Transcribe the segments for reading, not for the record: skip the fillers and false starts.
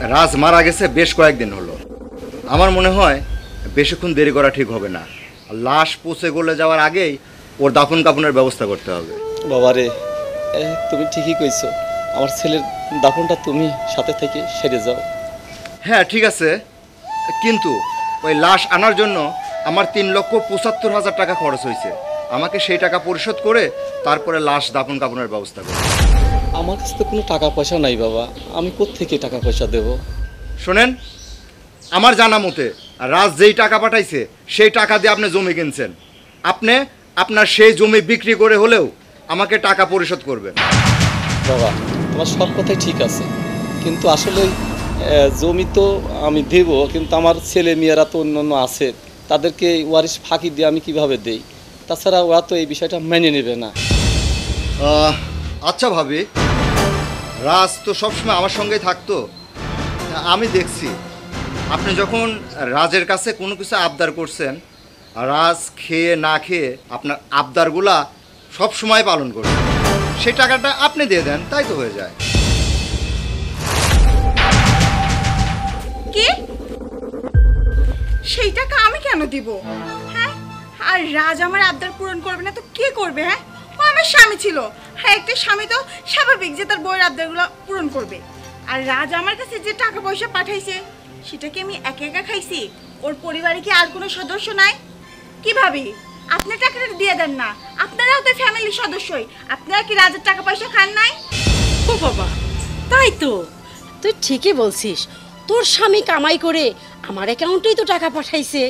রাজ মারা গেছে বেশ কয়েকদিন হলো। আমার মনে হয় বেশিক্ষণ দেরি করা ঠিক হবে না। লাশ পচে গলে যাওয়ার আগেই ওর দাফন কাফনের ব্যবস্থা করতে হবে। বাবারে, তুমি ঠিকই কইছো, আমার ছেলের দাফনটা তুমি সাথে থেকে সেরে যাও। হ্যাঁ ঠিক আছে, কিন্তু ওই লাশ আনার জন্য আমার 3,75,000 টাকা খরচ হয়েছে। আমাকে সেই টাকা পরিশোধ করে তারপরে লাশ দাফন কাফনের ব্যবস্থা করব। আমার কাছে তো কোনো টাকা পয়সা নাই বাবা, আমি কোত্থেকে টাকা পয়সা দেব? শোনেন, আমার জানা মতে রাজ যেই টাকা পাঠাইছে সেই টাকা দিয়ে আপনি জমি কিনছেন। আপনি আপনার সেই জমি বিক্রি করে হলেও আমাকে টাকা পরিশোধ করবেন। বাবা, তোমার সব কথাই ঠিক আছে, কিন্তু আসলে জমি তো আমি দেব, কিন্তু আমার ছেলে মেয়েরা তো অন্য আছে, তাদেরকে ওয়ারিশ ফাঁকি দিয়ে আমি কিভাবে দেই? তাছাড়া ওরা তো এই বিষয়টা মেনে নেবে না। আচ্ছা ভাবি, রাজ তো সবসময় আমার সঙ্গেই থাকতো। আমি দেখছি আপনি যখন রাজের কাছে কোনো কিছু আবদার করছেন, রাজ খেয়ে না খেয়ে আপনার আবদারগুলা সব সময় পালন করছেন। সেই টাকাটা আপনি দিয়ে দেন, তাই তো হয়ে যায়। কি? সেই টাকা আমি কেন দিব? হ্যাঁ, আর রাজ আমার আবদার পূরণ করবে না তো কে করবে? হ্যাঁ, ও আমার স্বামী ছিল। হ্যাঁ, একটা স্বামী তো স্বাভাবিক যে তার বউয়ের আবদারগুলো পূরণ করবে। আর রাজ আমার কাছে যে টাকা পয়সা পাঠাইছে সেটা কি আমি একা একা খাইছি? ওর পরিবারে কি আর কোনো সদস্য নাই? কি ভাবি, আপনি টাকাটা দিয়ে দেন না, আপনারাও তো ফ্যামিলির সদস্যই। আপনারা কি রাজের টাকা পয়সা খান নাই? ও বাবা, তাই তো, তুই ঠিকই বলছিস। তোর স্বামী কামাই করে আমার অ্যাকাউন্টেই তো টাকা পাঠাইছে।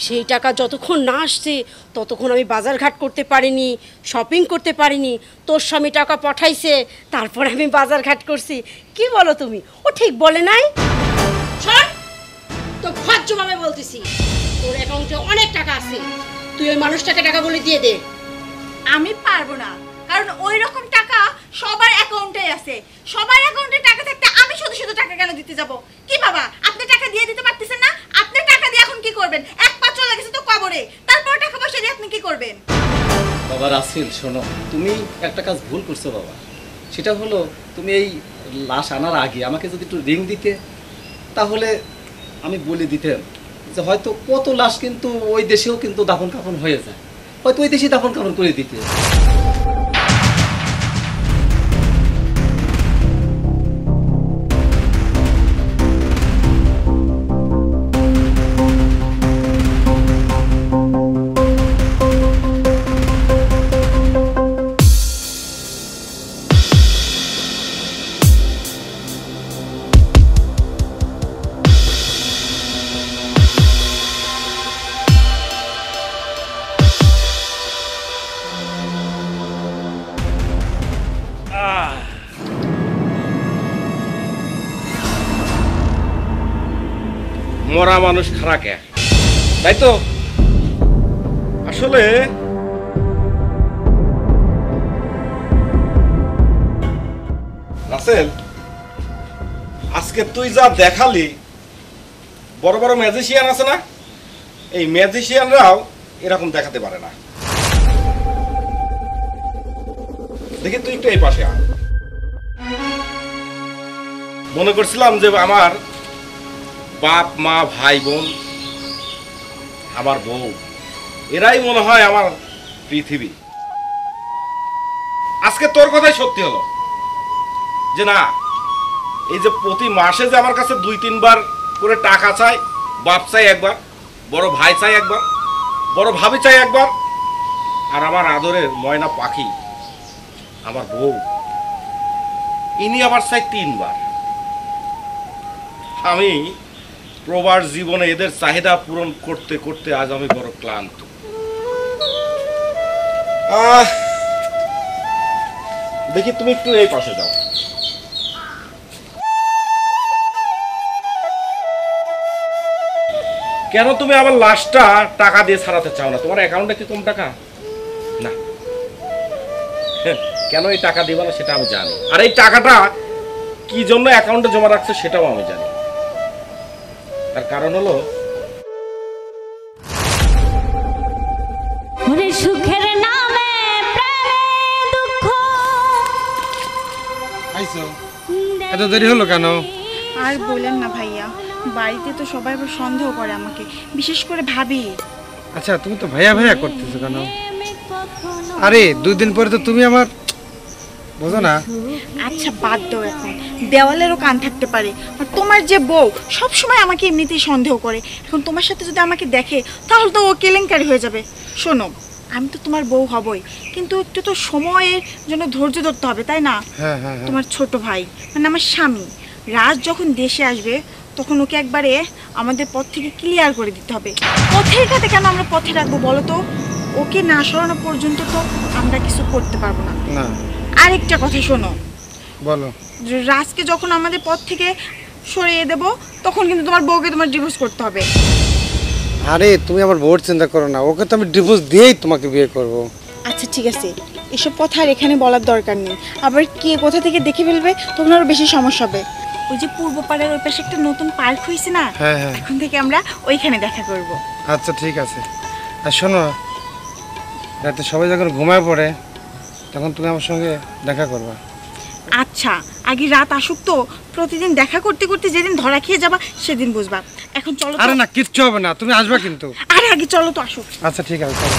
সেই টাকা যতক্ষণ না আসছে ততক্ষণ আমি বাজারঘাট করতে পারিনি, শপিং করতে পারিনি। তোর স্বামী টাকা পাঠাইছে, তারপর আমি বাজারঘাট করছি। কি বলো তুমি? ও ঠিক বলে নাই? শোন, তো ভদ্রভাবে বলতেছি, তোর অ্যাকাউন্টে অনেক টাকা আছে, তুই ওই মানুষটাকে টাকাগুলি দিয়ে দে। আমি পারবো না, কারণ ওই রকম টাকা সবার অ্যাকাউন্টে আছে। সবার অ্যাকাউন্টে টাকা থাকতে আমি শুধু শুধু টাকা কেন দিতে যাব? কি বাবা, আপনি টাকা দিয়ে দিতে পারতেছেন না? আপনি টাকা দিয়ে এখন কি করবেন? এক পা চলে গেছে তো কবরে, তারপর টাকা পয়সা দিয়ে আপনি কি করবেন? বাবা রাসেল, শোনো, তুমি একটা কাজ ভুল করছো বাবা। সেটা হলো, তুমি এই লাশ আনার আগে আমাকে যদি একটু রিং দিতে, তাহলে আমি বলে দিতাম যে হয়তো কত লাশ কিন্তু ওই দেশেও কিন্তু দাফন কাফন হয়ে যায়, হয়তো ওই দেশেই দাফন কাফন করে দিতে। মরা মানুষ খারাপ কে, তাই তো? আসলে রাসেল, আজকে তুই যা দেখালি, বড় বড় ম্যাজিশিয়ান আছে না, এই ম্যাজিশিয়ানরাও এরকম দেখাতে পারে না। দেখি তুই একটু এই পাশে আয়। মনে করছিলাম যে আমার বাপ মা ভাই বোন আমার বউ এরাই মনে হয় আমার পৃথিবী। আজকে তোর কথাই সত্যি হলো যে না, এই যে প্রতি মাসে যে আমার কাছে 2-3 বার করে টাকা চাই, বাপ চাই একবার, বড় ভাই চাই একবার, বড় ভাবি চাই একবার, আর আমার আদরের ময়না পাখি আমার বউ ইনি আবার চাই 3 বার। আমি প্রবাস জীবনে এদের চাহিদা পূরণ করতে করতে আজ আমি বড় ক্লান্ত। দেখি তুমি একটু এই পাশে যাও। কেন তুমি আবার লাশটা টাকা দিয়ে ছাড়াতে চাও না? তোমার অ্যাকাউন্টে কি কম টাকা না? কেন এই টাকা দিবা না সেটা আমি জানি, আর এই টাকাটা কি জন্য অ্যাকাউন্টে জমা রাখছে সেটাও আমি জানি। তার কারণ হলো সুখের নামে এত দেরি হলো কেন? আর বলেন না ভাইয়া, বাড়িতে তো সবাই আবার সন্দেহ করে আমাকে, বিশেষ করে ভাবি। আচ্ছা তুমি তো ভাইয়া ভাইয়া করতেছো কেন? আরে 2 দিন পরে তো তুমি আমার, বোঝো না? আচ্ছা বাদ দাও এখন, দেওয়ালেরও কান থাকতে পারে। আর তোমার যে বউ সব সময় আমাকে এমনিতেই সন্দেহ করে, এখন তোমার সাথে যদি আমাকে দেখে তাহলে তো ও কেলেঙ্কারি হয়ে যাবে। শোনো, আমি তো তোমার বউ হবই, কিন্তু একটু তো সময়ের জন্য ধৈর্য ধরতে হবে, তাই না? হ্যাঁ হ্যাঁ হ্যাঁ। তোমার ছোট ভাই মানে আমার স্বামী রাজ যখন দেশে আসবে তখন ওকে একবারে আমাদের পথ থেকে ক্লিয়ার করে দিতে হবে। পথের কাছে কেন আমরা পথে রাখবো বলো তো? ওকে না সরানো পর্যন্ত তো আমরা কিছু করতে পারবো না। না। আরেকটা কথা শোনো, বলো। রাজকে যখন আমাদের পথ থেকে সরিয়ে দেব তখন কিন্তু তোমার বউকে তোমার ডিভোর্স করতে হবে। আরে তুমি আমার বউর চিন্তা করো না, ওকে তো আমি ডিভোর্স দিয়েই তোমাকে বিয়ে করব। আচ্ছা ঠিক আছে, এসব কথা আর এখানে বলার দরকার নেই, আবার কে কোথা থেকে দেখে ফেলবে তখন আরো বেশি সমস্যা হবে। ওই যে পূর্ব পাড়ার ওই পাশে একটা নতুন পার্ক হয়েছে না, হ্যাঁ হ্যাঁ। এখন থেকে আমরা ওইখানে দেখা করব। আচ্ছা ঠিক আছে। আর শোনো, রাতে সবাই যখন ঘুমায় পড়ে তখন তুমি আমার সঙ্গে দেখা করবা। আচ্ছা আগে রাত আসুক তো, প্রতিদিন দেখা করতে করতে যেদিন ধরা খেয়ে যাবা সেদিন বুঝবা। এখন চলো তো। আরে না, কিচ্ছু হবে না, তুমি আসবা কিন্তু। আরে আগে চলো তো, আসুক। আচ্ছা ঠিক আছে, চলো।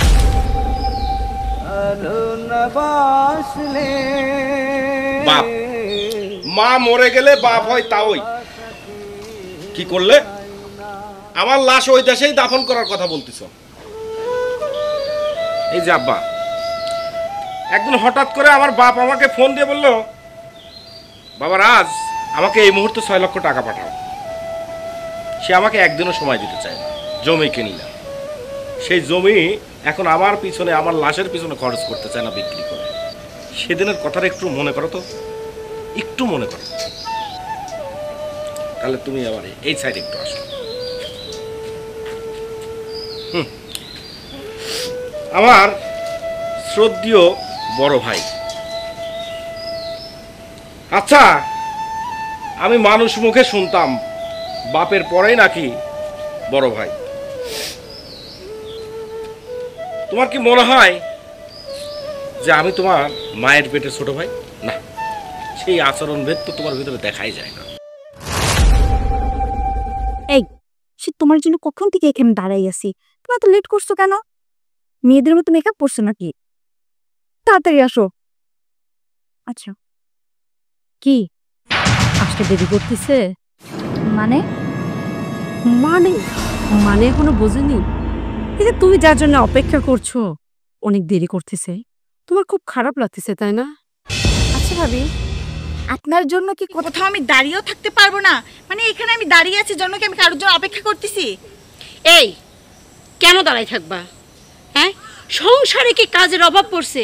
বাপ, মা মরে গেলে বাপ হয় তাওই। কি করলে? আমার লাশ ওই দেশেই দাফন করার কথা বলতেছ। এই যে আব্বা, একদিন হঠাৎ করে আমার বাপ আমাকে ফোন দিয়ে বলল, বাবা রাজ, আমাকে এই মুহূর্তে 6 লক্ষ টাকা পাঠাও। সে আমাকে একদিনও সময় দিতে চায় না, জমি কিনি না। সেই জমি এখন আমার পিছনে, আমার লাশের পিছনে খরচ করতে চায় না, বিক্রি করে। সেদিনের কথাটা একটু মনে করো তো, একটু মনে করো। তাহলে তুমি আবার এই সাইডে একটু আসো। আমার শ্রদ্ধেয় বড় ভাই, আচ্ছা আমি মানুষ মুখে শুনতাম বাপের পরেই নাকি বড় ভাই। তোমার কি মনে হয় যে আমি তোমার মায়ের পেটে ছোট ভাই? না, সেই আচরণ ভেদ তো তোমার ভিতরে দেখাই যায় না। এই, সে তোমার জন্য কখন থেকে এখানে দাঁড়াই আছি, তুমি এত লেট করছো কেন? মেয়েদের মতো মেকআপ করছো নাকি? তাড়াতাড়ি আসো। আচ্ছা, কি আসতে দেরি করতেছে? মানে মানে মানে এখনো বোঝেনি? এই যে তুমি যার জন্য অপেক্ষা করছো অনেক দেরি করতেছে, তোমার খুব খারাপ লাগতেছে তাই না? আচ্ছা ভাবি, আপনার জন্য কি কোথাও আমি দাঁড়িয়েও থাকতে পারবো না? মানে এখানে আমি দাঁড়িয়ে আছি জন্য কি আমি কারোর জন্য অপেক্ষা করতেছি? এই কেন দাঁড়াই থাকবা? হ্যাঁ, সংসারে কি কাজের অভাব পড়ছে?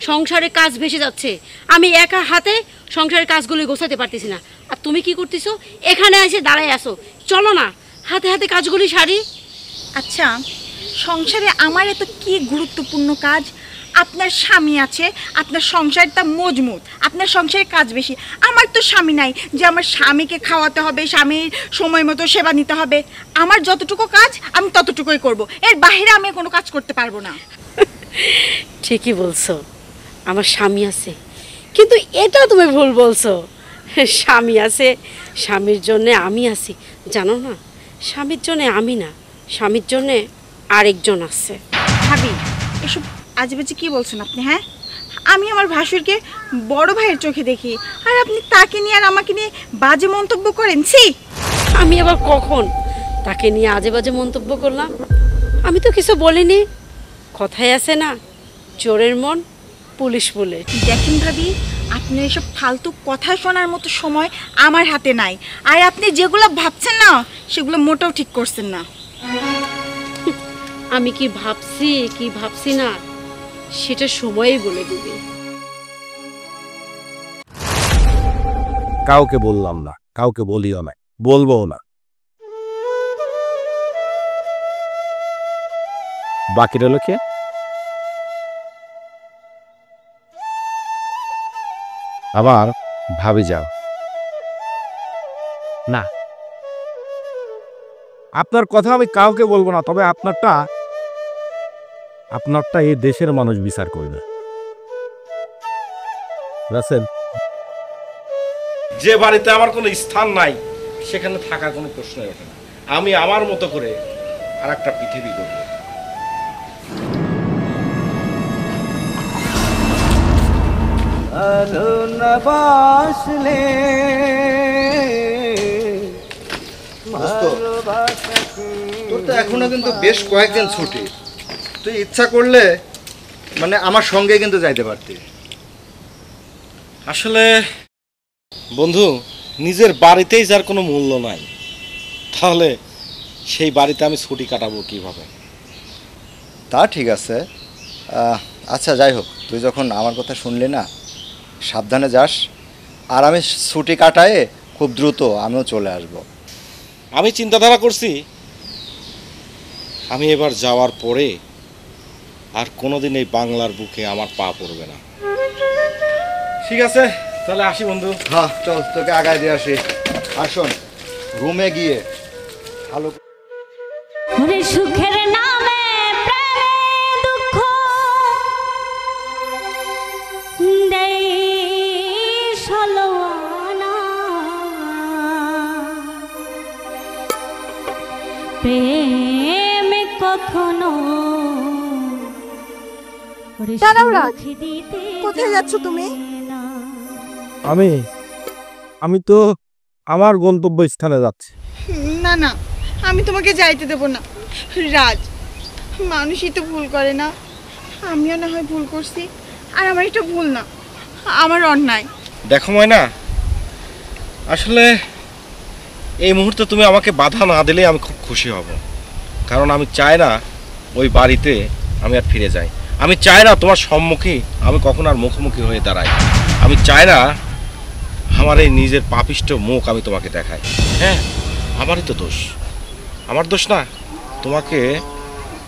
সংসারে কাজ ভেসে যাচ্ছে, আমি একা হাতে সংসারের কাজগুলো গোছাতে পারতেছি না, আর তুমি কি করতেছো? এখানে এসে দাঁড়ায় আসো। চলো না হাতে হাতে কাজগুলি সারি। আচ্ছা, সংসারে আমার এত কি গুরুত্বপূর্ণ কাজ? আপনার স্বামী আছে, আপনার সংসারটা মজবুত, আপনার সংসারে কাজ বেশি। আমার তো স্বামী নাই যে আমার স্বামীকে খাওয়াতে হবে, স্বামীর সময় মতো সেবা নিতে হবে। আমার যতটুকু কাজ আমি ততটুকুই করব, এর বাইরে আমি কোনো কাজ করতে পারবো না। ঠিকই বলছো, আমার স্বামী আছে, কিন্তু এটা তুমি ভুল বলছো। স্বামী আছে, স্বামীর জন্যে আমি আছি, জানো না? স্বামীর জন্যে আমি না, স্বামীর জন্যে আরেকজন আছে। ভাবি, এসব আজেবাজে কি বলছেন আপনি? হ্যাঁ, আমি আমার ভাসুরকে বড় ভাইয়ের চোখে দেখি, আর আপনি তাকে নিয়ে আর আমাকে নিয়ে বাজে মন্তব্য করেন। ছি! আমি আবার কখন তাকে নিয়ে আজে বাজে মন্তব্য করলাম? আমি তো কিছু বলিনি। কথায় আছে না, চোরের মন পুলিশ বলে। দেখেন ভাবি, আপনার এসব ফালতু কথা শোনার মতো সময় আমার হাতে নাই, আর আপনি যেগুলো ভাবছেন না সেগুলো মোটেও ঠিক করছেন না। আমি কি ভাবছি কি ভাবছি না সেটা সময়ই বলে দিবে। কাউকে বললাম না, কাউকে বলিও না, বলবো না। বাকি রইল কে? আবার ভাবি যাও না, আপনার কথা আমি কাউকে বলবো না, তবে আপনারটা এই দেশের মানুষ বিচার করবে। রাসেল, যে বাড়িতে আমার কোনো স্থান নাই সেখানে থাকার কোনো প্রশ্নই ওঠে না। আমি আমার মতো করে আর একটা পৃথিবী করব। দোস্ত, তোর তো এখনো কিন্তু বেশ কয়েকদিন ছুটি, তুই ইচ্ছা করলে মানে আমার সঙ্গে কিন্তু যাইতে পারতি। আসলে বন্ধু, নিজের বাড়িতেই যার কোনো মূল্য নাই, তাহলে সেই বাড়িতে আমি ছুটি কাটাবো কিভাবে? তা ঠিক আছে। আচ্ছা যাই হোক, তুই যখন আমার কথা শুনলি না, সাবধানে যাস। আর আমি ছুটি কাটায়ে খুব দ্রুত আমিও চলে আসব। আমি চিন্তাধারা করছি আমি এবার যাওয়ার পরে আর কোনোদিন এই বাংলার বুকে আমার পা পড়বে না। ঠিক আছে, তাহলে আসি বন্ধু। হ্যাঁ চল, তোকে আগায় দিয়ে আসি। আর শোন, রুমে গিয়ে ভালো ওরে সুখের নামে প্রেমে দুঃখ দেই সলোয়ানা, প্রেম কখনো ওরে দাঁড়াও রাজ, সুখ দিতে কোথায় যাচ্ছ তুমি? না। আমি তো আমার গন্তব্যস্থানে যাচ্ছি। না না, আমি তোমাকে যাইতে দেব না। রাজ, মানুষই তো ভুল করে না, আমিও না হয় ভুল করছি, আর আমার এটা ভুল না, আমার অন্যায়। দেখো ময়না, আসলে এই মুহূর্তে তুমি আমাকে বাধা না দিলে আমি খুব খুশি হব। কারণ আমি চাই না ওই বাড়িতে আমি আর ফিরে যাই। আমি চাই না তোমার সম্মুখে আমি কখনো আর মুখোমুখি হয়ে দাঁড়াই। আমি চাই না আমার এই নিজের পাপিষ্ঠ মুখ আমি তোমাকে দেখাই। হ্যাঁ, আমারই তো দোষ, আমার দোষ না। তোমাকে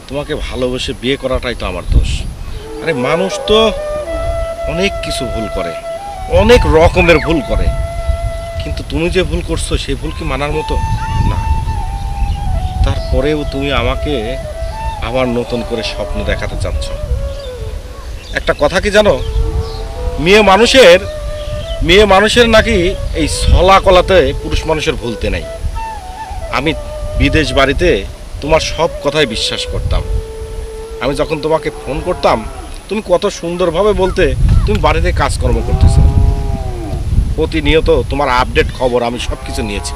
তোমাকে ভালোবেসে বিয়ে করাটাই তো আমার দোষ। আরে মানুষ তো অনেক কিছু ভুল করে, অনেক রকমের ভুল করে, কিন্তু তুমি যে ভুল করছো সেই ভুল কি মানার মতো না। তারপরেও তুমি আমাকে আবার নতুন করে স্বপ্ন দেখাতে চাচ্ছ। একটা কথা কি জানো, মেয়ে মানুষের নাকি এই ছলা কলাতে পুরুষ মানুষের ভুলতে নাই। আমি বিদেশ বাড়িতে তোমার সব কথাই বিশ্বাস করতাম। আমি যখন তোমাকে ফোন করতাম, তুমি কত সুন্দরভাবে বলতে তুমি বাড়িতে কাজকর্ম করতেছো। প্রতিনিয়ত তোমার আপডেট খবর আমি সব কিছু নিয়েছি।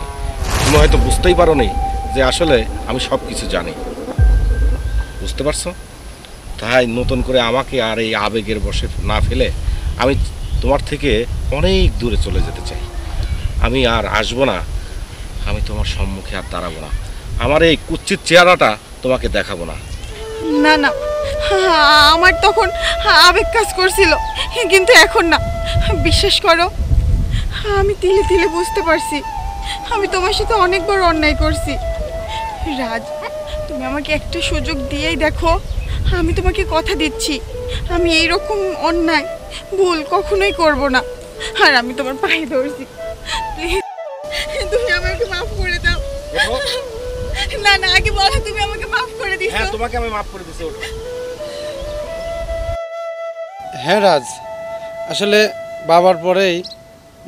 তুমি হয়তো বুঝতেই পারো নি যে আসলে আমি সব কিছু জানি। বুঝতে পারছো? তাই নতুন করে আমাকে আর এই আবেগের বশে না ফেলে আমি তোমার থেকে অনেক দূরে চলে যেতে চাই। আমি আর আসবো না, আমি তোমার সম্মুখে আর দাঁড়াবো না, আমার এই কুচ্ছিত চেহারাটা তোমাকে দেখাবো না। না না, আমার তখন আবেগ কাজ করছিল, কিন্তু এখন না। বিশ্বাস করো, আমি তিলে তিলে বুঝতে পারছি আমি তোমার সাথে অনেক বড় অন্যায় করছি। রাজ, তুমি আমাকে একটা সুযোগ দিয়েই দেখো। আমি তোমাকে কথা দিচ্ছি, আমি এইরকম অন্যায় ভুল কখনোই করব না। আর আমি তোমার পায়ে ধরছি, প্লিজ তুমি আমাকে মাফ করে দাও। না না, আগে বলো তুমি আমাকে মাফ করে দিছো। হ্যাঁ, তোমাকে আমি মাফ করে দিছি। হ্যাঁ রাজ, আসলে বাবার পরেই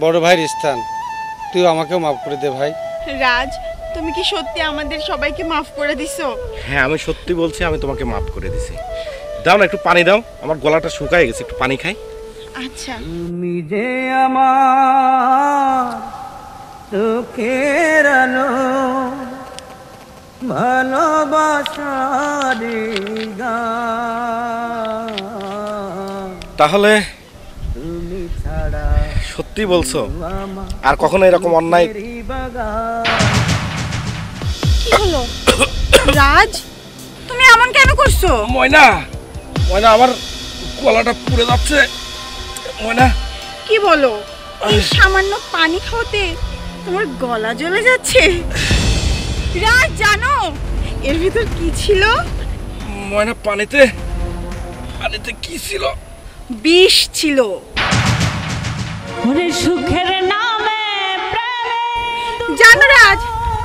বড় ভাইয়ের স্থান, তুই আমাকেও মাফ করে দে ভাই। রাজ, তুমি কি সত্যি আমাদের সবাইকে মাফ করে দিছো? হ্যাঁ, আমি সত্যি বলছি, আমি তোমাকে মাফ করে দিছি। দাও না, একটু পানি দাও, আমার গলাটা শুকায় গেছে, একটু পানি খাই। আচ্ছা। তুমি যে আমার চোখের আলো, ভালোবাসার গান, তাহলে তুমি ছাড়া সত্যি বলছো আর কখনো এরকম অন্যায়? কি হলো রাজ, তুমি এমন কেন করছো? ময়না, ময়না, আমার গলাটা পুড়ে যাচ্ছে। ময়না, কি বলো, এই সামান্য পানি খাওয়াতে তোমার গলা জ্বলে যাচ্ছে? রাজ, জানো এর ভিতর কি ছিল? ময়না, পানিতে কি ছিল? বিষ ছিল। ওরে সুখের নামে প্রেমে জানো রাজ,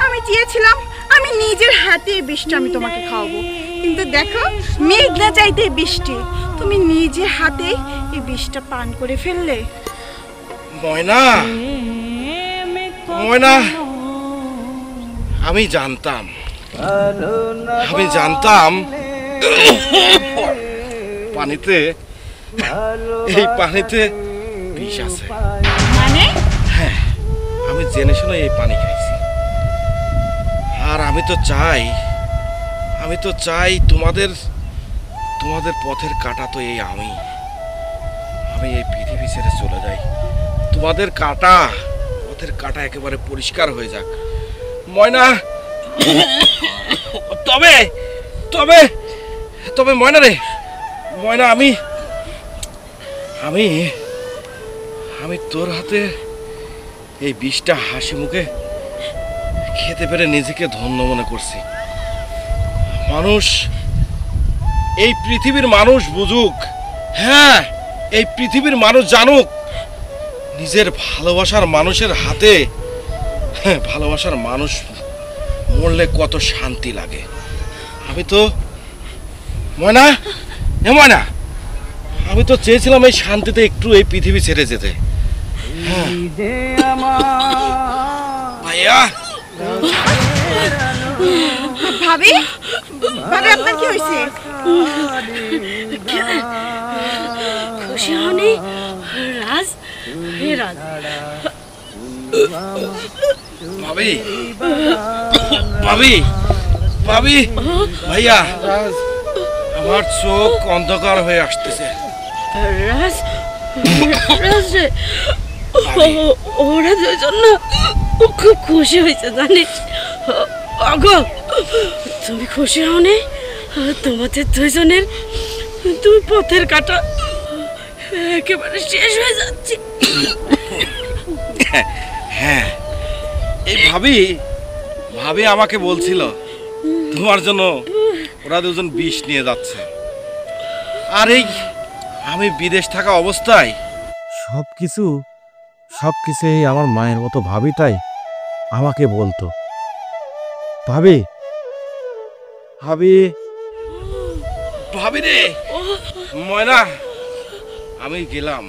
আমি চেয়েছিলাম আমি নিজের হাতে এই বিষটা আমি তোমাকে খাওয়াবো, কিন্তু দেখো মেঘ না চাইতে বৃষ্টি, তুমি নিজে হাতে এই বিষটা পান করে ফেললে। ময়না, ময়না, আমি জানতাম পানিতে এই পানিতে বিষ আছে। মানে হ্যাঁ, আমি জেনে শুনে এই পানি খাইছি। আর আমি তো চাই তোমাদের পথের কাঁটা তো এই আমি এই পৃথিবী ছেড়ে চলে যাই। তোমাদের পথের কাঁটা একেবারে পরিষ্কার হয়ে যাক। ময়না, তবে তবে তবে ময়না রে, ময়না, আমি তোর হাতে এই বিষটা হাসি মুখে খেতে পেরে নিজেকে ধন্য মনে করছি। এই পৃথিবীর মানুষ বুঝুক, হ্যাঁ, এই পৃথিবীর মানুষ জানুক, নিজের ভালোবাসার মানুষের হাতে ভালোবাসার মানুষ মরলে কত শান্তি লাগে। আমি তো ময়না, আমি তো চেয়েছিলাম এই শান্তিতে একটু এই পৃথিবী ছেড়ে যেতে। ভাইয়া, ভাবি আপনার কি হয়েছে? খুশি হনি রাজ? হে রাজ, ভাবি ভাবি ভাবি ভাইয়া, আমার চোখ অন্ধকার হয়ে আসতেছে। রাজ, রাজ রে, ওরা দুজন না খুব খুশি হয়েছে জানিস। অগো, তুমি খুশি হওনি? তোমাদের দুজনের দুই পথের কাটা একেবারে শেষ হয়ে যাচ্ছে। হ্যাঁ, এই ভাবি আমাকে বলছিল তোমার জন্য ওরা দুজন বিষ নিয়ে যাচ্ছে। আর এই আমি বিদেশ থাকা অবস্থায় সবকিছু আমার মায়ের মতো ভাবিটাই আমাকে বলতো। ভাবি রে, ময়না, আমি গেলাম।